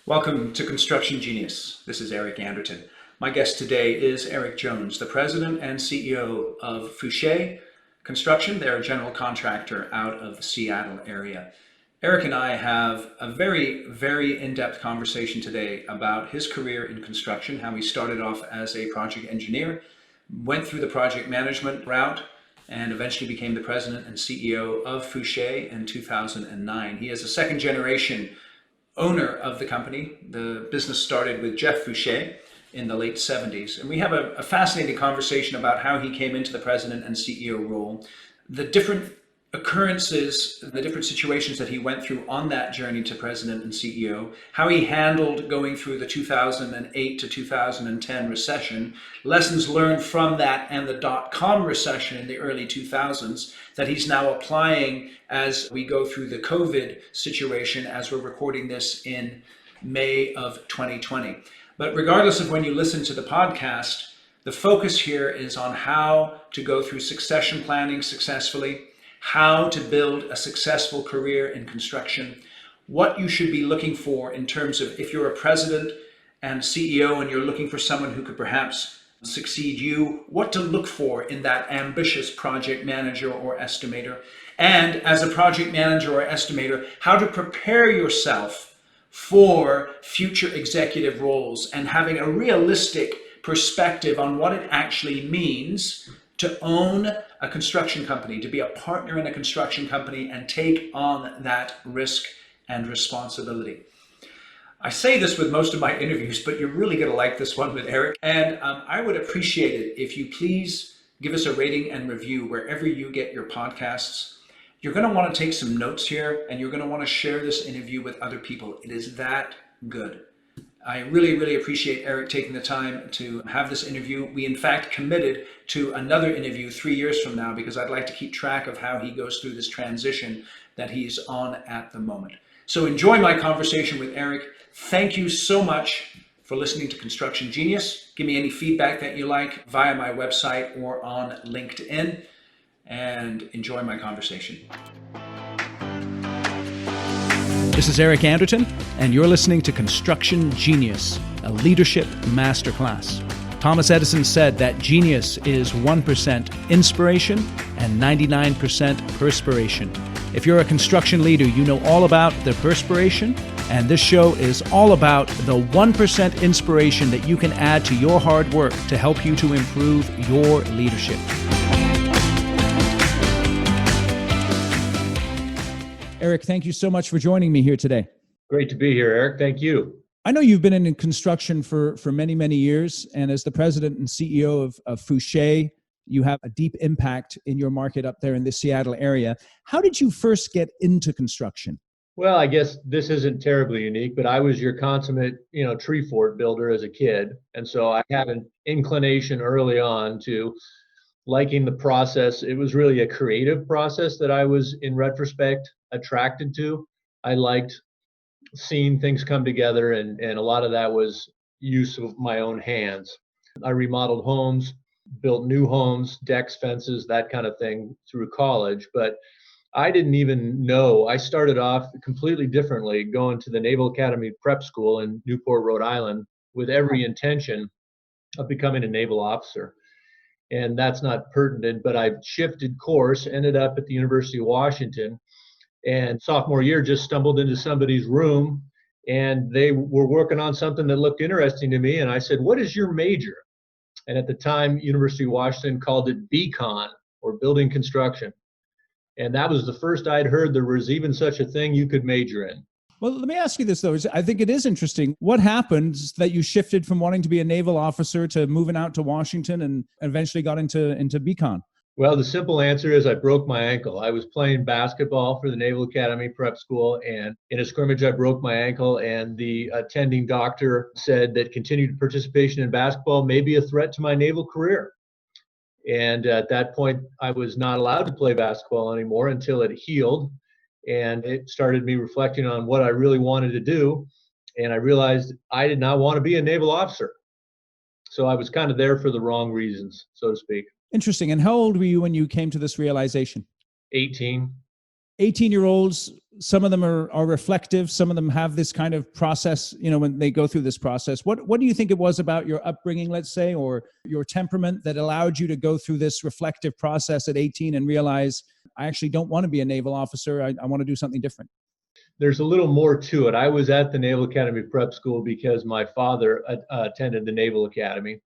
Welcome to Construction Genius. This is Eric Anderton. My guest today is Eric Jones, the president and CEO of Foushée Construction. They're a general contractor out of the Seattle area. Eric and I have a very in-depth conversation today about his career in construction, how he started off as a project engineer, went through the project management route, and eventually became the president and CEO of Foushée in 2009. He is a second generation owner of the company. The business started with Jeff Foushée in the late 70s. And we have a fascinating conversation about how he came into the president and CEO role, the different occurrences, the different situations that he went through on that journey to president and CEO, how he handled going through the 2008 to 2010 recession, lessons learned from that and the dot-com recession in the early 2000s that he's now applying as we go through the COVID situation as we're recording this in May of 2020. But regardless of when you listen to the podcast, the focus here is on how to go through succession planning successfully, how to build a successful career in construction, what you should be looking for in terms of if you're a president and CEO and you're looking for someone who could perhaps succeed you, what to look for in that ambitious project manager or estimator. And as a project manager or estimator, how to prepare yourself for future executive roles and having a realistic perspective on what it actually means to own a construction company, to be a partner in a construction company and take on that risk and responsibility. I say this with most of my interviews, but you're really going to like this one with Eric. And I would appreciate it if you please give us a rating and review wherever you get your podcasts. You're going to want to take some notes here and you're going to want to share this interview with other people. It is that good. I really appreciate Eric taking the time to have this interview. We in fact committed to another interview 3 years from now because I'd like to keep track of how he goes through this transition that he's on at the moment. So enjoy my conversation with Eric. Thank you so much for listening to Construction Genius. Give me any feedback that you like via my website or on LinkedIn, and enjoy my conversation. This is Eric Anderton, and you're listening to Construction Genius, a leadership masterclass. Thomas Edison said that genius is 1% inspiration and 99% perspiration. If you're a construction leader, you know all about the perspiration, and this show is all about the 1% inspiration that you can add to your hard work to help you to improve your leadership. Eric, thank you so much for joining me here today. Great to be here, Eric. Thank you. I know you've been in construction for many years, and as the president and CEO of Foushée, you have a deep impact in your market up there in the Seattle area. How did you first get into construction? Well, I guess this isn't terribly unique, but I was your consummate, tree fort builder as a kid. And so I had an inclination early on to liking the process. It was really a creative process that I was, in retrospect, attracted to. I liked seeing things come together, and a lot of that was use of my own hands. I remodeled homes, built new homes, decks, fences, that kind of thing through college, but I didn't even know. I started off completely differently, going to the Naval Academy prep school in Newport, Rhode Island, with every intention of becoming a naval officer. And that's not pertinent, but I've shifted course, ended up at the University of Washington, and sophomore year just stumbled into somebody's room and they were working on something that looked interesting to me. And I said, "What is your major?" And at the time, University of Washington called it BCon, or building construction. And that was the first I'd heard there was even such a thing you could major in. Well, let me ask you this, though. I think it is interesting. What happened that you shifted from wanting to be a naval officer to moving out to Washington and eventually got into BCon? Well, the simple answer is I broke my ankle. I was playing basketball for the Naval Academy prep school, and in a scrimmage, I broke my ankle, and the attending doctor said that continued participation in basketball may be a threat to my naval career. And at that point, I was not allowed to play basketball anymore until it healed. And it started me reflecting on what I really wanted to do. And I realized I did not want to be a naval officer. So I was kind of there for the wrong reasons, so to speak. Interesting. And how old were you when you came to this realization? 18. 18-year-olds, some of them are reflective. Some of them have this kind of process, when they go through this process. What do you think it was about your upbringing, let's say, or your temperament that allowed you to go through this reflective process at 18 and realize, I actually don't want to be a naval officer. I want to do something different? There's a little more to it. I was at the Naval Academy Prep School because my father attended the Naval Academy,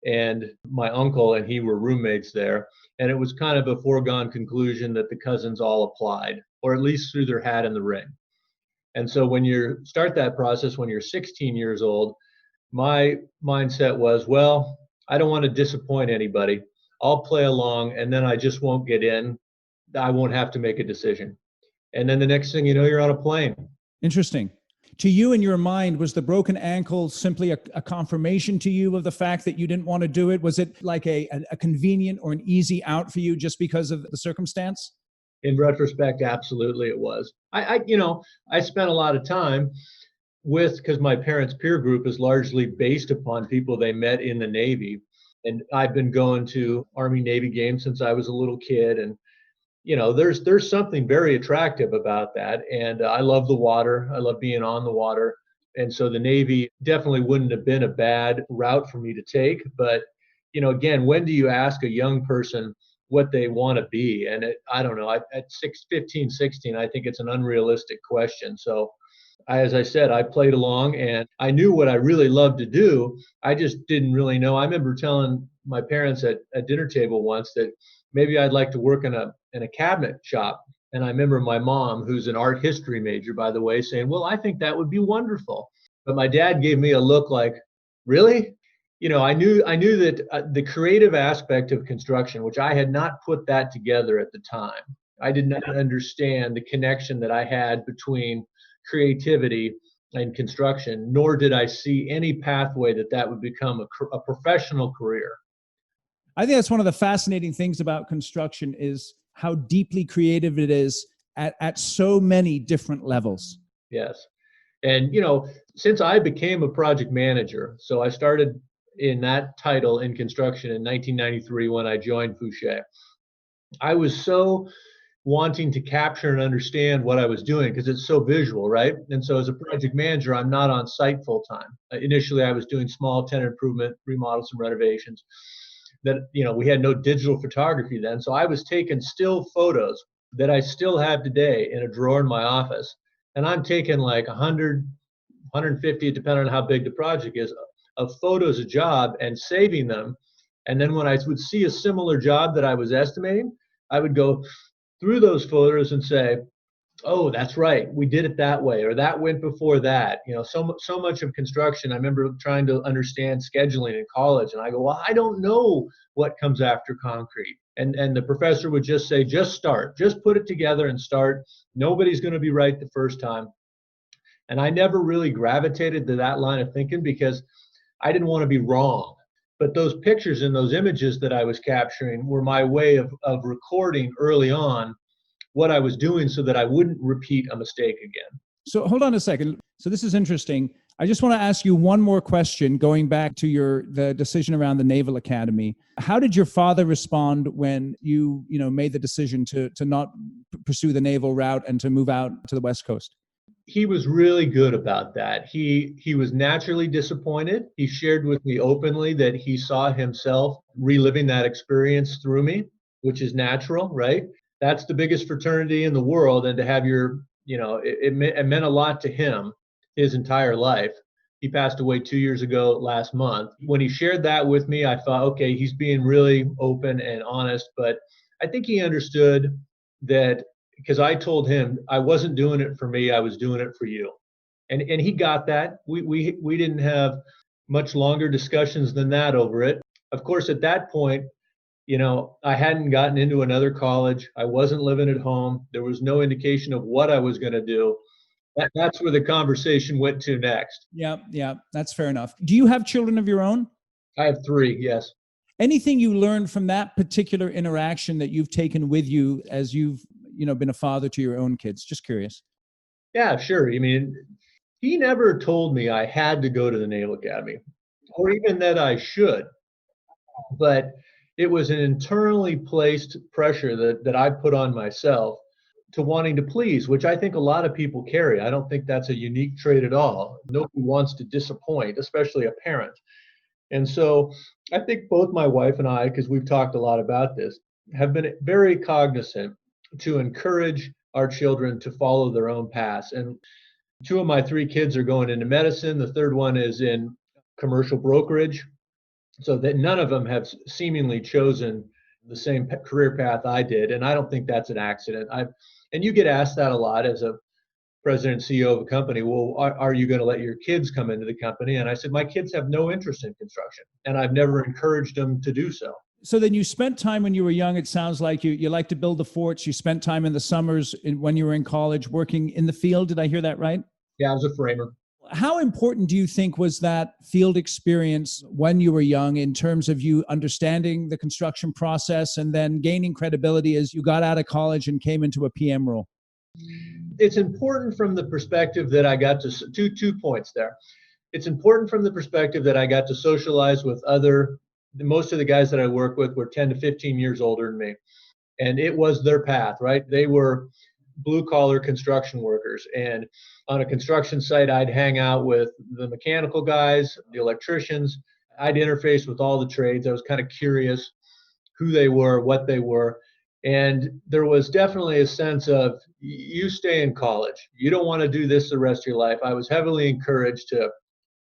and my uncle and he were roommates there. And it was kind of a foregone conclusion that the cousins all applied, or at least threw their hat in the ring. And so when you start that process, when you're 16 years old, my mindset was, well, I don't want to disappoint anybody. I'll play along, and then I just won't get in. I won't have to make a decision. And then the next thing you know, you're on a plane. Interesting. To you, in your mind, was the broken ankle simply a confirmation to you of the fact that you didn't want to do it? Was it like a convenient or an easy out for you just because of the circumstance? In retrospect, absolutely it was. I spent a lot of time because my parents' peer group is largely based upon people they met in the Navy. And I've been going to Army Navy games since I was a little kid. And there's something very attractive about that. And I love the water. I love being on the water. And so the Navy definitely wouldn't have been a bad route for me to take. But, again, when do you ask a young person what they want to be? And I don't know, at 15, 16, I think it's an unrealistic question. So as I said, I played along and I knew what I really loved to do. I just didn't really know. I remember telling my parents at a dinner table once that maybe I'd like to work in a cabinet shop. And I remember my mom, who's an art history major, by the way, saying, well, I think that would be wonderful. But my dad gave me a look like, really? I knew that the creative aspect of construction, which I had not put that together at the time. I did not understand the connection that I had between creativity and construction, nor did I see any pathway that would become a professional career. I think that's one of the fascinating things about construction is how deeply creative it is at so many different levels. Yes. And, since I became a project manager, so I started in that title in construction in 1993 when I joined Foushée, I was so wanting to capture and understand what I was doing because it's so visual, right? And so as a project manager, I'm not on site full time. Initially, I was doing small tenant improvement, remodels, and renovations. That we had no digital photography then, so I was taking still photos that I still have today in a drawer in my office, and I'm taking like 100, 150, depending on how big the project is, of photos a job and saving them. And then when I would see a similar job that I was estimating, I would go through those photos and say, oh, that's right, we did it that way, or that went before that. So much of construction, I remember trying to understand scheduling in college, and I go, well, I don't know what comes after concrete. And the professor would just say, just start, just put it together and start. Nobody's going to be right the first time. And I never really gravitated to that line of thinking because I didn't want to be wrong. But those pictures and those images that I was capturing were my way of recording early on what I was doing so that I wouldn't repeat a mistake again. So hold on a second. So this is interesting. I just want to ask you one more question going back to the decision around the Naval Academy. How did your father respond when you made the decision to not pursue the naval route and to move out to the West Coast? He was really good about that. He was naturally disappointed. He shared with me openly that he saw himself reliving that experience through me, which is natural, right? That's the biggest fraternity in the world, and to have it meant a lot to him his entire life. He passed away 2 years ago last month. When he shared that with me, I thought, okay, he's being really open and honest, but I think he understood that because I told him I wasn't doing it for me, I was doing it for you. And he got that. We didn't have much longer discussions than that over it. Of course, at that point, I hadn't gotten into another college. I wasn't living at home. There was no indication of what I was going to do. That's where the conversation went to next. Yeah, that's fair enough. Do you have children of your own? I have 3, yes. Anything you learned from that particular interaction that you've taken with you as you've been a father to your own kids? Just curious. Yeah, sure. I mean, he never told me I had to go to the Naval Academy or even that I should, but it was an internally placed pressure that I put on myself to wanting to please, which I think a lot of people carry. I don't think that's a unique trait at all. Nobody wants to disappoint, especially a parent. And so I think both my wife and I, because we've talked a lot about this, have been very cognizant to encourage our children to follow their own paths. And two of my three kids are going into medicine. The third one is in commercial brokerage. So that none of them have seemingly chosen the same career path I did. And I don't think that's an accident. And you get asked that a lot as a president and CEO of a company. Well, are you going to let your kids come into the company? And I said, my kids have no interest in construction, and I've never encouraged them to do so. So then you spent time when you were young. It sounds like you like to build the forts. You spent time in the summers when you were in college working in the field. Did I hear that right? Yeah, I was a framer. How important do you think was that field experience when you were young in terms of you understanding the construction process and then gaining credibility as you got out of college and came into a PM role? It's important from the perspective that I got to two points there. It's important from the perspective that I got to socialize with most of the guys that I work with were 10 to 15 years older than me. And it was their path, right? They were blue collar construction workers. And on a construction site, I'd hang out with the mechanical guys, the electricians. I'd interface with all the trades. I was kind of curious who they were, what they were. And there was definitely a sense of, you stay in college. You don't want to do this the rest of your life. I was heavily encouraged to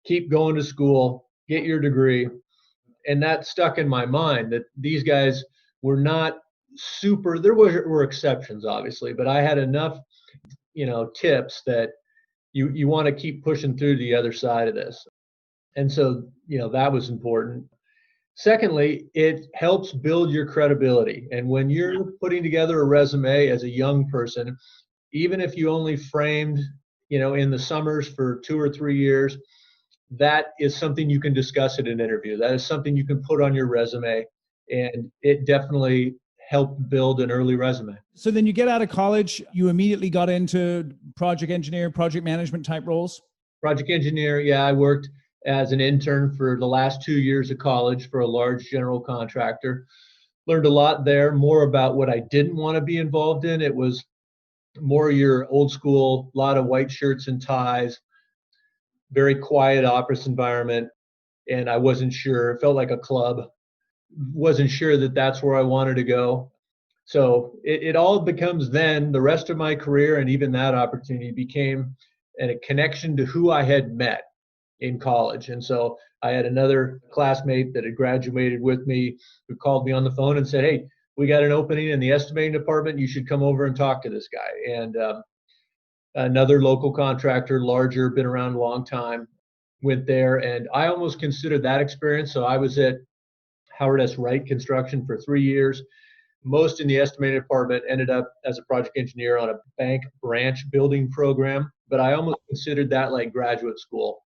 keep going to school, get your degree. And that stuck in my mind that these guys were not super, there were exceptions, obviously, but I had enough, tips that you want to keep pushing through the other side of this. And so, that was important. Secondly, it helps build your credibility. And when you're putting together a resume as a young person, even if you only framed, in the summers for 2 or 3 years, that is something you can discuss at an interview. That is something you can put on your resume, and it definitely helped build an early resume. So then you get out of college, you immediately got into project engineer, project management type roles? Project engineer, yeah, I worked as an intern for the last 2 years of college for a large general contractor. Learned a lot there, more about what I didn't want to be involved in. It was more your old school, a lot of white shirts and ties, very quiet office environment. And I wasn't sure, it felt like a club. Wasn't sure that that's where I wanted to go. So it all becomes then the rest of my career, and even that opportunity became a connection to who I had met in college. And so I had another classmate that had graduated with me who called me on the phone and said, hey, we got an opening in the estimating department. You should come over and talk to this guy. And another local contractor, larger, been around a long time, went there. And I almost considered that experience. So I was at Howard S. Wright Construction for 3 years, most in the estimating department, ended up as a project engineer on a bank branch building program. But I almost considered that like graduate school.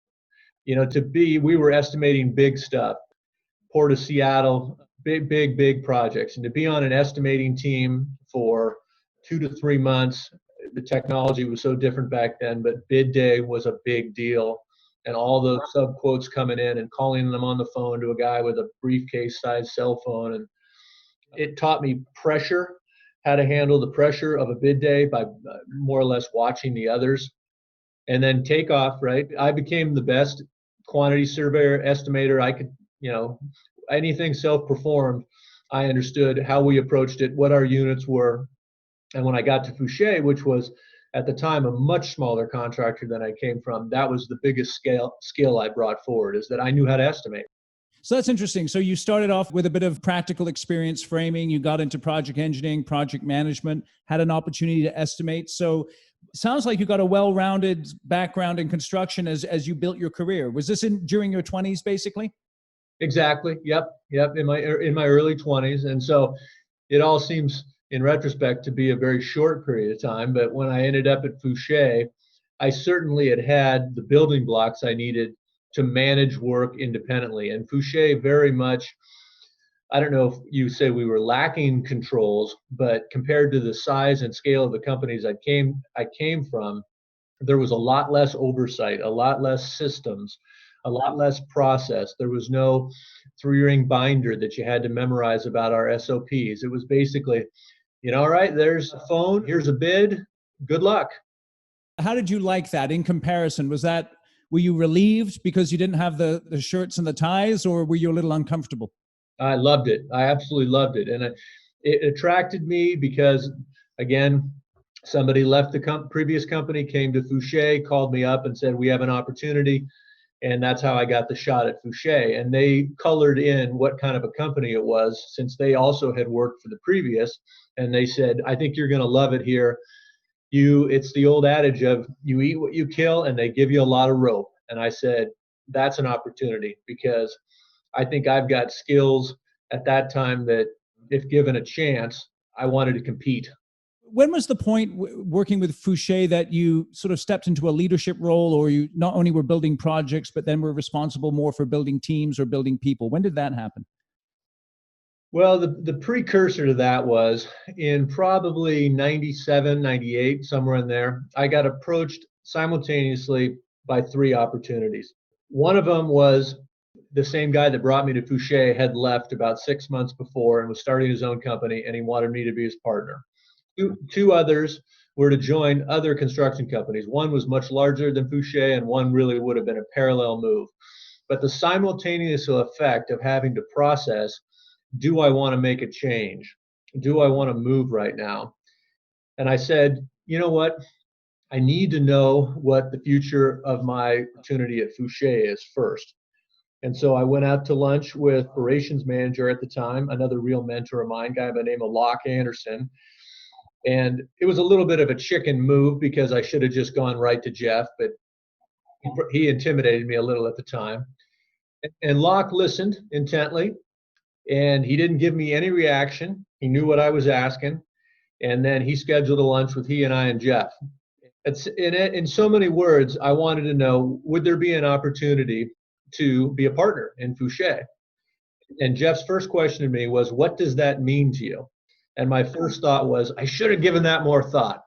We were estimating big stuff, Port of Seattle, big projects. And to be on an estimating team for 2 to 3 months, the technology was so different back then, but bid day was a big deal. And all the sub quotes coming in and calling them on the phone to a guy with a briefcase sized cell phone. And it taught me pressure, how to handle the pressure of a bid day by more or less watching the others. And then takeoff, right? I became the best quantity surveyor, estimator. I could, anything self-performed, I understood how we approached it, what our units were. And when I got to Foushée, which was at the time a much smaller contractor than I came from, that was the biggest skill I brought forward, is that I knew how to estimate. So that's interesting. So you started off with a bit of practical experience framing, you got into project engineering, project management, had an opportunity to estimate. So sounds like you got a well-rounded background in construction as you built your career. Was this during your 20s, basically? Exactly. Yep. In my early 20s. And so it all seems, in retrospect, to be a very short period of time. But when I ended up at Foushée, I certainly had the building blocks I needed to manage work independently. And Foushée very much, I don't know if you say we were lacking controls, but compared to the size and scale of the companies I came from, there was a lot less oversight, a lot less systems, a lot less process. There was no 3-ring binder that you had to memorize about our SOPs. It was basically, All right, there's a phone, here's a bid, good luck. How did you like that in comparison? Were you relieved because you didn't have the shirts and the ties, or were you a little uncomfortable? I loved it. I absolutely loved it. And it attracted me because, again, somebody left the previous company, came to Foushée, called me up and said, we have an opportunity. And that's how I got the shot at Foushée. And they colored in what kind of a company it was, since they also had worked for the previous. And they said, I think you're going to love it here. It's the old adage of you eat what you kill, and they give you a lot of rope. And I said, that's an opportunity, because I think I've got skills at that time that, if given a chance, I wanted to compete. When was the point working with Foushée that you sort of stepped into a leadership role, or you not only were building projects, but then were responsible more for building teams or building people? When did that happen? Well, the precursor to that was in probably 97, 98, somewhere in there. I got approached simultaneously by three opportunities. One of them was the same guy that brought me to Foushée had left about 6 months before and was starting his own company, and he wanted me to be his partner. Two others were to join other construction companies. One was much larger than Foushée, and one really would have been a parallel move. But the simultaneous effect of having to process, do I want to make a change? Do I want to move right now? And I said, you know what? I need to know what the future of my opportunity at Foushée is first. And so I went out to lunch with operations manager at the time, another real mentor of mine, guy by the name of Anderton. And it was a little bit of a chicken move, because I should have just gone right to Jeff, but he intimidated me a little at the time. And Locke listened intently, and he didn't give me any reaction. He knew what I was asking. And then he scheduled a lunch with he and I and Jeff. In so many words, I wanted to know, would there be an opportunity to be a partner in Foushée? And Jeff's first question to me was, what does that mean to you? And my first thought was, I should have given that more thought,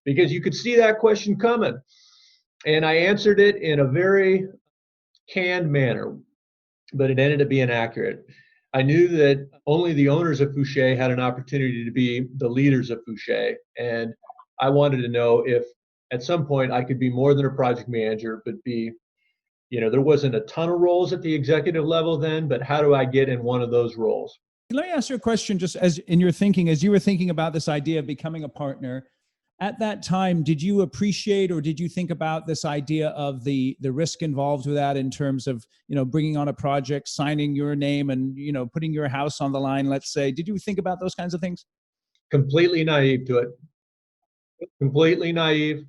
because you could see that question coming. And I answered it in a very canned manner, but it ended up being accurate. I knew that only the owners of Foushée had an opportunity to be the leaders of Foushée. And I wanted to know if at some point I could be more than a project manager, but be, there wasn't a ton of roles at the executive level then, but how do I get in one of those roles? Let me ask you a question, just as in your thinking, as you were thinking about this idea of becoming a partner. At that time, did you appreciate, or did you think about this idea of the risk involved with that, in terms of, bringing on a project, signing your name, and, putting your house on the line, let's say? Did you think about those kinds of things? Completely naive to it. Completely naive.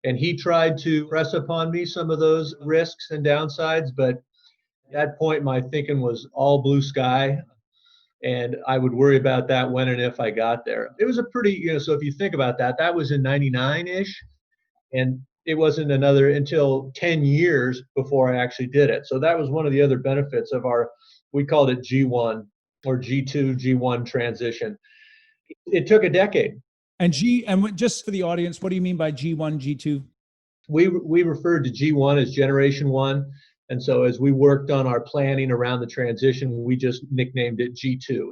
And he tried to press upon me some of those risks and downsides, but at that point, my thinking was all blue sky. And I would worry about that when and if I got there. It was a pretty, so if you think about that, that was in 99-ish. And it wasn't until 10 years before I actually did it. So that was one of the other benefits of we called it G1 or G2, G1 transition. It took a decade. And just for the audience, what do you mean by G1, G2? We referred to G1 as Generation 1. And so as we worked on our planning around the transition, we just nicknamed it G2.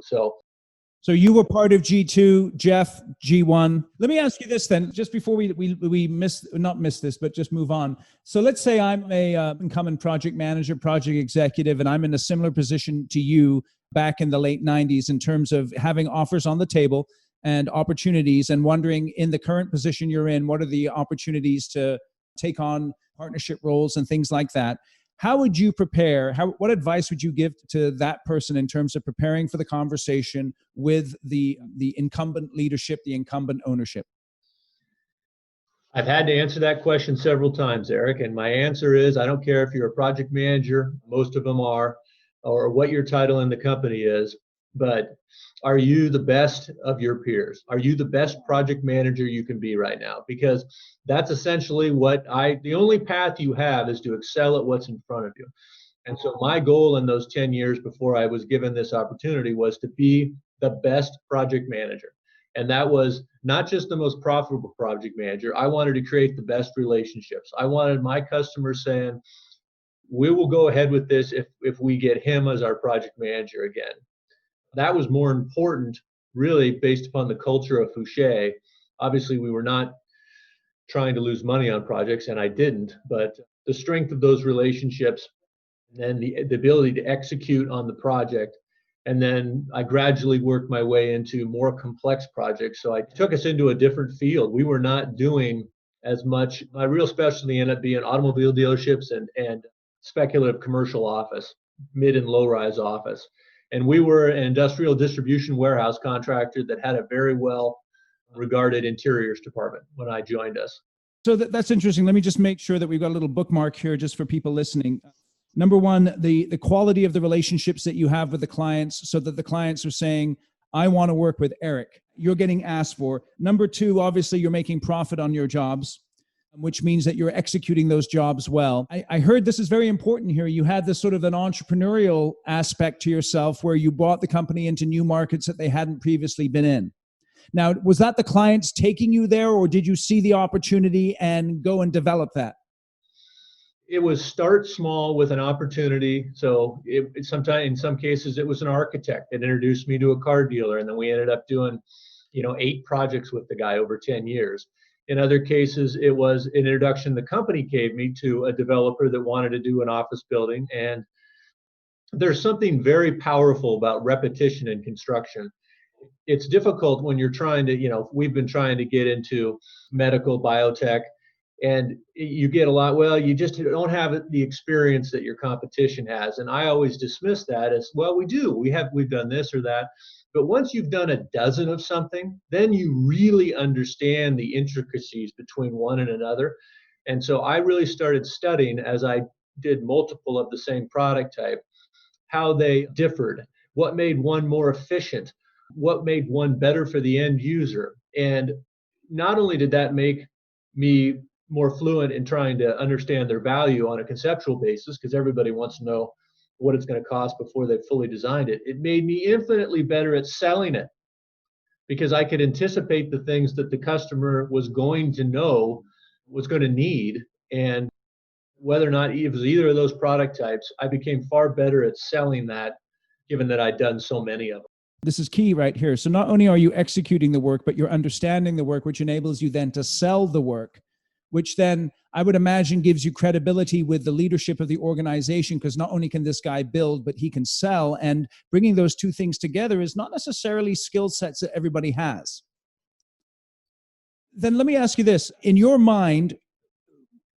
So you were part of G2, Jeff, G1. Let me ask you this then, just before we not miss this, but just move on. So let's say I'm a incumbent project manager, project executive, and I'm in a similar position to you back in the late 90s in terms of having offers on the table and opportunities, and wondering, in the current position you're in, what are the opportunities to take on partnership roles and things like that. How would you prepare? What advice would you give to that person in terms of preparing for the conversation with the incumbent leadership, the incumbent ownership? I've had to answer that question several times, Eric, and my answer is, I don't care if you're a project manager, most of them are, or what your title in the company is, but are you the best of your peers? Are you the best project manager you can be right now? Because that's essentially the only path you have is to excel at what's in front of you. And so my goal in those 10 years before I was given this opportunity was to be the best project manager. And that was not just the most profitable project manager. I wanted to create the best relationships. I wanted my customers saying, we will go ahead with this if we get him as our project manager again. That was more important really based upon the culture of Foushée. Obviously, we were not trying to lose money on projects, and I didn't, but the strength of those relationships and the ability to execute on the project. And then I gradually worked my way into more complex projects. So I took us into a different field. We were not doing as much. My real specialty ended up being automobile dealerships and speculative commercial office, mid and low rise office. And we were an industrial distribution warehouse contractor that had a very well regarded interiors department when I joined us. So that's interesting. Let me just make sure that we've got a little bookmark here just for people listening. Number one, the quality of the relationships that you have with the clients, so that the clients are saying, I want to work with Eric. You're getting asked for. Number two, obviously you're making profit on your jobs, which means that you're executing those jobs well. I heard this is very important here. You had this sort of an entrepreneurial aspect to yourself where you brought the company into new markets that they hadn't previously been in. Now, was that the clients taking you there, or did you see the opportunity and go and develop that? It was start small with an opportunity. So sometimes, in some cases, it was an architect that introduced me to a car dealer, and then we ended up doing, 8 projects with the guy over 10 years. In other cases, it was an introduction the company gave me to a developer that wanted to do an office building. And there's something very powerful about repetition in construction. It's difficult when you're trying to, we've been trying to get into medical biotech, and you get a lot, well, you just don't have the experience that your competition has. And I always dismiss that as, well, we've done this or that. But once you've done a dozen of something, then you really understand the intricacies between one and another. And so I really started studying, as I did multiple of the same product type, how they differed, what made one more efficient, what made one better for the end user. And not only did that make me more fluent in trying to understand their value on a conceptual basis, because everybody wants to know what it's going to cost before they've fully designed it, it made me infinitely better at selling it, because I could anticipate the things that the customer was going to know, was going to need. And whether or not it was either of those product types, I became far better at selling that, given that I'd done so many of them. This is key right here. So not only are you executing the work, but you're understanding the work, which enables you then to sell the work, which then I would imagine gives you credibility with the leadership of the organization, because not only can this guy build, but he can sell. And bringing those two things together is not necessarily skill sets that everybody has. Then let me ask you this. In your mind,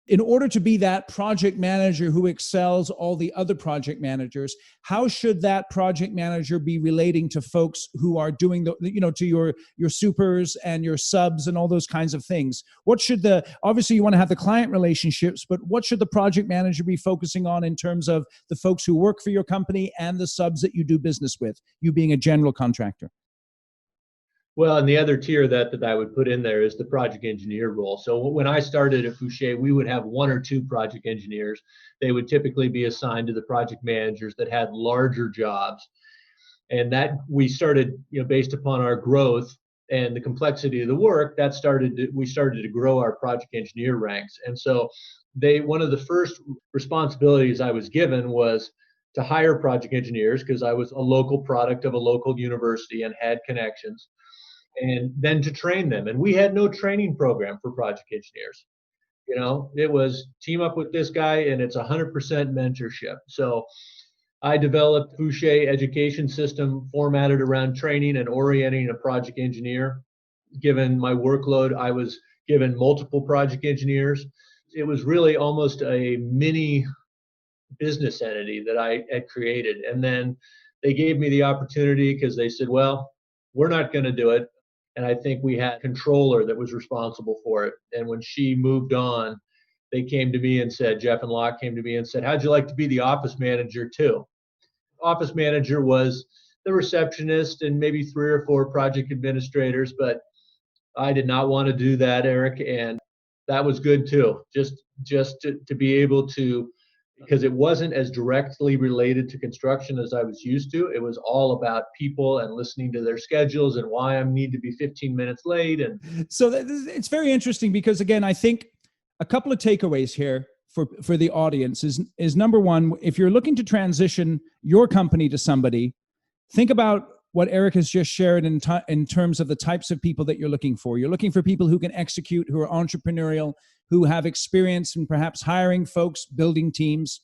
in order to be that project manager who excels all the other project managers, how should that project manager be relating to folks who are doing to your supers and your subs and all those kinds of things? Obviously you want to have the client relationships, but what should the project manager be focusing on in terms of the folks who work for your company and the subs that you do business with, you being a general contractor? Well, and the other tier that I would put in there is the project engineer role. So when I started at Foushée, we would have 1 or 2 project engineers. They would typically be assigned to the project managers that had larger jobs. And that we started, based upon our growth and the complexity of the work, we started to grow our project engineer ranks. And so one of the first responsibilities I was given was to hire project engineers, because I was a local product of a local university and had connections, and then to train them. And we had no training program for project engineers. It was team up with this guy, and it's 100% mentorship. So I developed Foushée education system formatted around training and orienting a project engineer. Given my workload, I was given multiple project engineers. It was really almost a mini business entity that I had created. And then they gave me the opportunity, because they said, well, we're not going to do it. And I think we had a controller that was responsible for it. And when she moved on, they came to me and said, Jeff and Locke came to me and said, how'd you like to be the office manager too? Office manager was the receptionist and maybe 3 or 4 project administrators, but I did not want to do that, Eric. And that was good too, just to be able to, because it wasn't as directly related to construction as I was used to. It was all about people and listening to their schedules and why I need to be 15 minutes late. And so it's very interesting, because again, I think a couple of takeaways here for the audience is number one, if you're looking to transition your company to somebody, think about what Eric has just shared in terms of the types of people that you're looking for. You're looking for people who can execute, who are entrepreneurial, who have experience in perhaps hiring folks, building teams.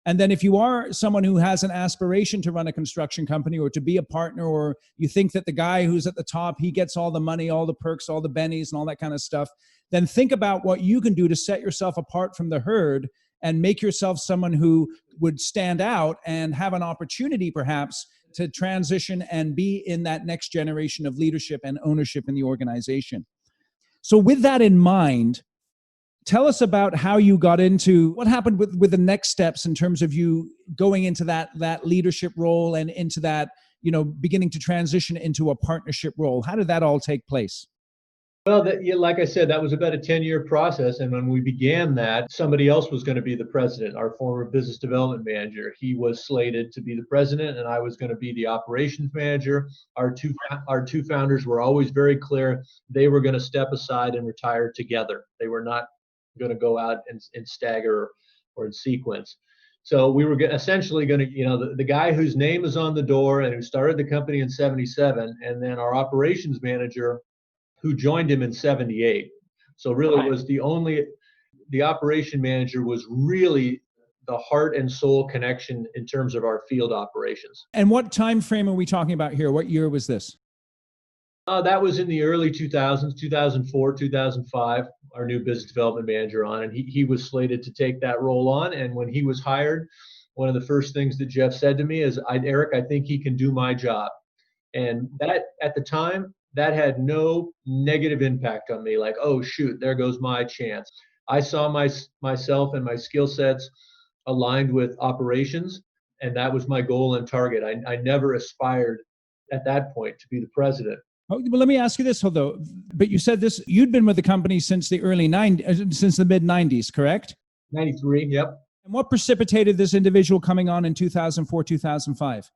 And then if you are someone who has an aspiration to run a construction company or to be a partner, or you think that the guy who's at the top, he gets all the money, all the perks, all the bennies and all that kind of stuff, then think about what you can do to set yourself apart from the herd and make yourself someone who would stand out and have an opportunity perhaps to transition and be in that next generation of leadership and ownership in the organization. So with that in mind, tell us about how you got into what happened with the next steps in terms of you going into that leadership role and into that, beginning to transition into a partnership role. How did that all take place? Well, like I said, that was about a 10-year process. And when we began that, somebody else was going to be the president, our former business development manager. He was slated to be the president, and I was going to be the operations manager. Our two founders were always very clear. They were going to step aside and retire together. They were not going to go out and stagger or in sequence. So we were essentially going to, the guy whose name is on the door and who started the company in 77, and then our operations manager who joined him in 78. So really was the operation manager was really the heart and soul connection in terms of our field operations. And what time frame are we talking about here? What year was this? That was in the early 2000s, 2004, 2005, our new business development manager on, and he was slated to take that role on. And when he was hired, one of the first things that Jeff said to me is, Eric, I think he can do my job. And that at the time, that had no negative impact on me. Like, oh, shoot, there goes my chance. I saw myself and my skill sets aligned with operations, and that was my goal and target. I never aspired at that point to be the president. Oh, well, let me ask you this, although, but you said this, you'd been with the company since the since the mid 90s, correct? 93, yep. And what precipitated this individual coming on in 2004, 2005?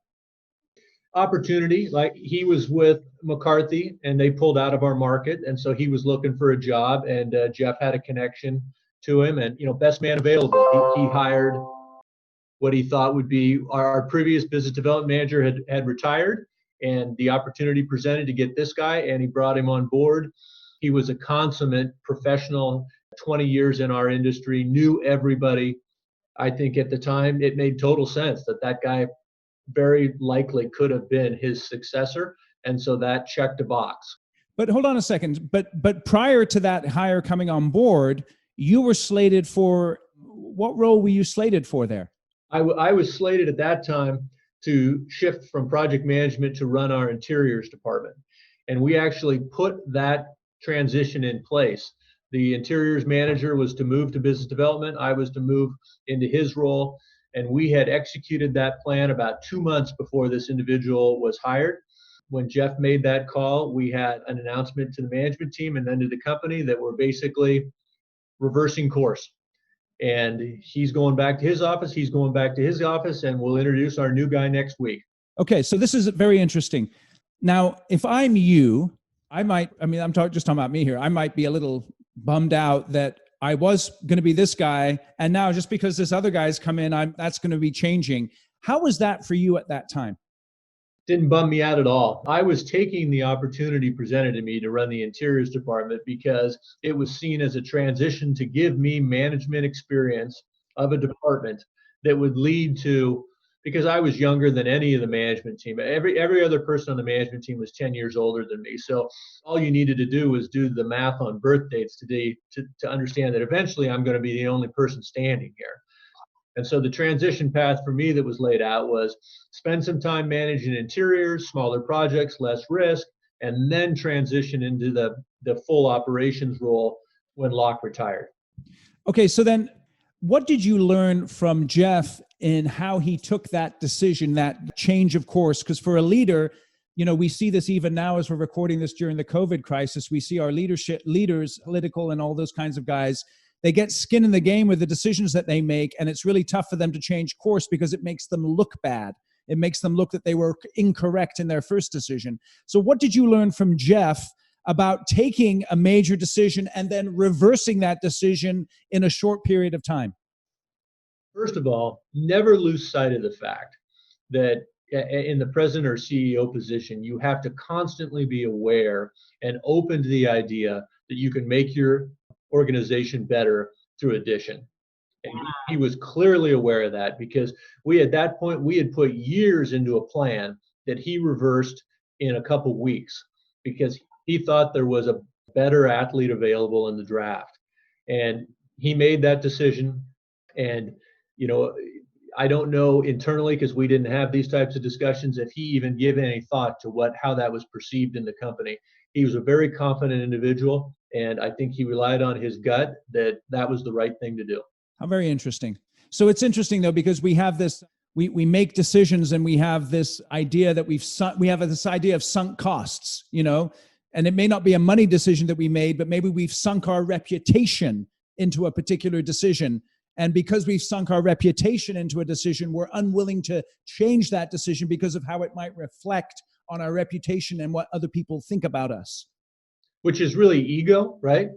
Opportunity. Like, he was with McCarthy and they pulled out of our market, and so he was looking for a job, and Jeff had a connection to him, and best man available. He hired what he thought would be our previous business development manager had retired, and the opportunity presented to get this guy, and he brought him on board. He was a consummate professional, 20 years in our industry, knew everybody. I think at the time it made total sense that guy very likely could have been his successor, and so that checked a box. But hold on a second. But prior to that hire coming on board, you were slated for what role were you slated for there? I was slated at that time to shift from project management to run our interiors department, and we actually put that transition in place. The interiors manager was to move to business development. I was to move into his role. And we had executed that plan about 2 months before this individual was hired. When Jeff made that call, we had an announcement to the management team and then to the company that we're basically reversing course. And he's going back to his office, he's going back to his office, and we'll introduce our new guy next week. Okay, so this is very interesting. Now, if I'm you, I'm just talking about me here. I might be a little bummed out that I was going to be this guy, and now just because this other guy's come in, that's going to be changing. How was that for you at that time? Didn't bum me out at all. I was taking the opportunity presented to me to run the interiors department because it was seen as a transition to give me management experience of a department that would lead to, because I was younger than any of the management team. Every other person on the management team was 10 years older than me. So all you needed to do was do the math on birth dates today to understand that eventually I'm going to be the only person standing here. And so the transition path for me that was laid out was spend some time managing interiors, smaller projects, less risk, and then transition into the full operations role when Locke retired. Okay, so then what did you learn from Jeff in how he took that decision, that change of course? Because for a leader, we see this even now as we're recording this during the COVID crisis. We see our leaders, political and all those kinds of guys, they get skin in the game with the decisions that they make, and it's really tough for them to change course because it makes them look bad. It makes them look that they were incorrect in their first decision. So what did you learn from Jeff about taking a major decision and then reversing that decision in a short period of time? First of all, never lose sight of the fact that in the president or CEO position, you have to constantly be aware and open to the idea that you can make your organization better through addition. And he was clearly aware of that, because at that point, we had put years into a plan that he reversed in a couple weeks, because he thought there was a better athlete available in the draft. And he made that decision. And, you know, I don't know internally, because we didn't have these types of discussions, if he even gave any thought to how that was perceived in the company. He was a very confident individual, and I think he relied on his gut that was the right thing to do. How very interesting. So it's interesting though, because we have this, we make decisions, and we have this idea that we have this idea of sunk costs, you know, and it may not be a money decision that we made, but maybe we've sunk our reputation into a particular decision. And because we've sunk our reputation into a decision, we're unwilling to change that decision because of how it might reflect on our reputation and what other people think about us. Which is really ego, right?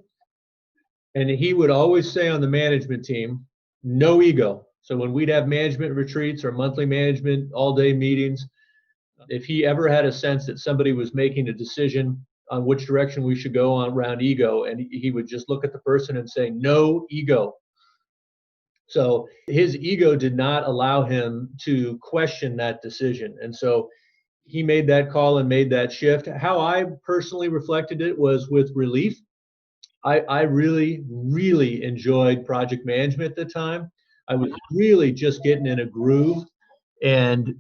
And he would always say on the management team, no ego. So when we'd have management retreats or monthly management all-day meetings, if he ever had a sense that somebody was making a decision on which direction we should go on around ego, and he would just look at the person and say, no ego. So his ego did not allow him to question that decision. And so he made that call and made that shift. How I personally reflected it was with relief. I really, really enjoyed project management at the time. I was really just getting in a groove, and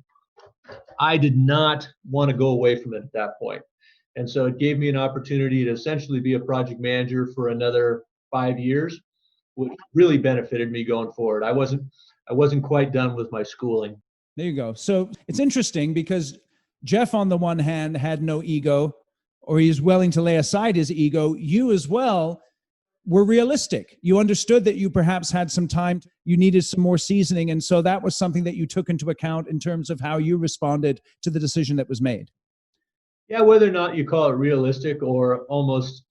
I did not want to go away from it at that point. And so it gave me an opportunity to essentially be a project manager for another 5 years, which really benefited me going forward. I wasn't quite done with my schooling. There you go. So it's interesting, because Jeff, on the one hand, had no ego, or he's willing to lay aside his ego. You as well were realistic. You understood that you perhaps had some time, you needed some more seasoning. And so that was something that you took into account in terms of how you responded to the decision that was made. Yeah, whether or not you call it realistic or almost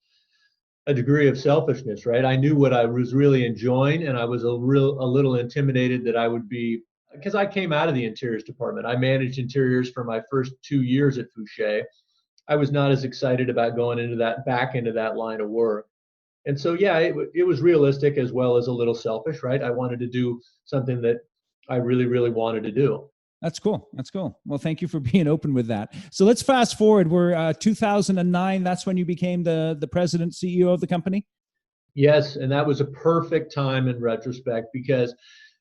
a degree of selfishness, right? I knew what I was really enjoying, and I was a little intimidated that I would be, because I came out of the interiors department. I managed interiors for my first 2 years at Foushée. I was not as excited about going back into that line of work. And so, yeah, it was realistic as well as a little selfish, right? I wanted to do something that I really, really wanted to do. That's cool. That's cool. Well, thank you for being open with that. So let's fast forward. We're 2009. That's when you became the president, CEO of the company? Yes, and that was a perfect time in retrospect, because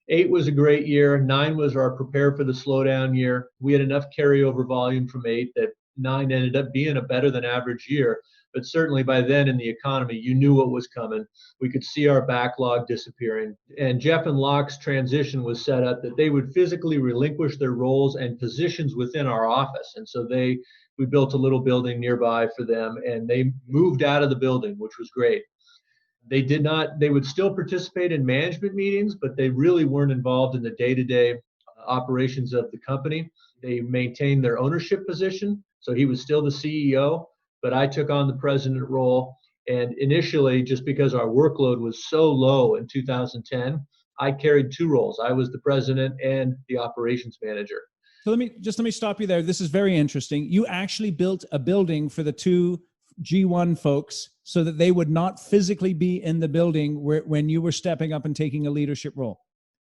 8 was a great year. 9 was our prepare for the slowdown year. We had enough carryover volume from 8 that 9 ended up being a better than average year. But certainly by then in the economy, you knew what was coming. We could see our backlog disappearing. And Jeff and Locke's transition was set up that they would physically relinquish their roles and positions within our office. And so we built a little building nearby for them, and they moved out of the building, which was great. They would still participate in management meetings, but they really weren't involved in the day-to-day operations of the company. They maintained their ownership position. So he was still the CEO, but I took on the president role. And initially, just because our workload was so low in 2010, I carried 2 roles. I was the president and the operations manager. So let me stop you there. This is very interesting. You actually built a building for the 2 G1 folks so that they would not physically be in the building when you were stepping up and taking a leadership role.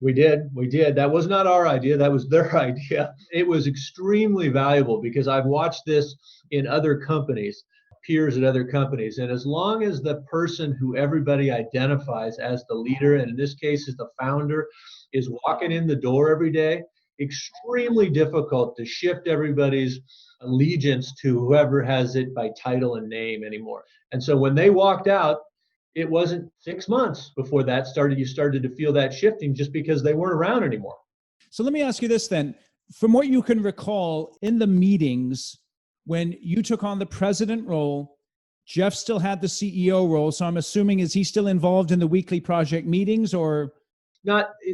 We did. That was not our idea. That was their idea. It was extremely valuable, because I've watched this in other companies, peers at other companies. And as long as the person who everybody identifies as the leader, and in this case is the founder, is walking in the door every day, extremely difficult to shift everybody's allegiance to whoever has it by title and name anymore. And so when they walked out, it wasn't 6 months before you started to feel that shifting, just because they weren't around anymore. So let me ask you this then. From what you can recall in the meetings, when you took on the president role, Jeff still had the CEO role. So I'm assuming, is he still involved in the weekly project meetings, or?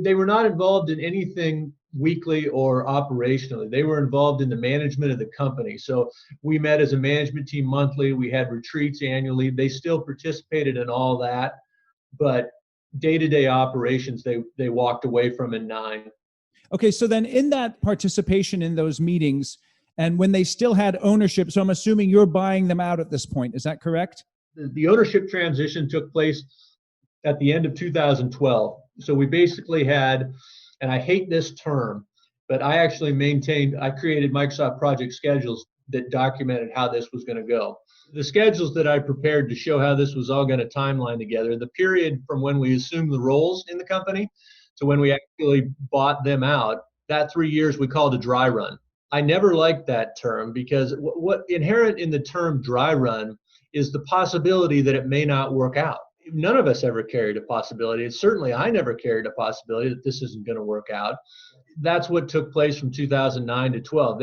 They were not involved in anything weekly or operationally. They were involved in the management of the company. So we met as a management team monthly. We had retreats annually. They still participated in all that, but day-to-day operations, they walked away from in 9. Okay, so then in that participation in those meetings, and when they still had ownership, so I'm assuming you're buying them out at this point. Is that correct? The ownership transition took place at the end of 2012. So we basically had, and I hate this term, but I created Microsoft project schedules that documented how this was going to go. The schedules that I prepared to show how this was all going to timeline together, the period from when we assumed the roles in the company to when we actually bought them out, that 3 years we called a dry run. I never liked that term because what inherent in the term dry run is the possibility that it may not work out. None of us ever carried a possibility. And certainly I never carried a possibility that this isn't going to work out. That's what took place from 2009 to 12.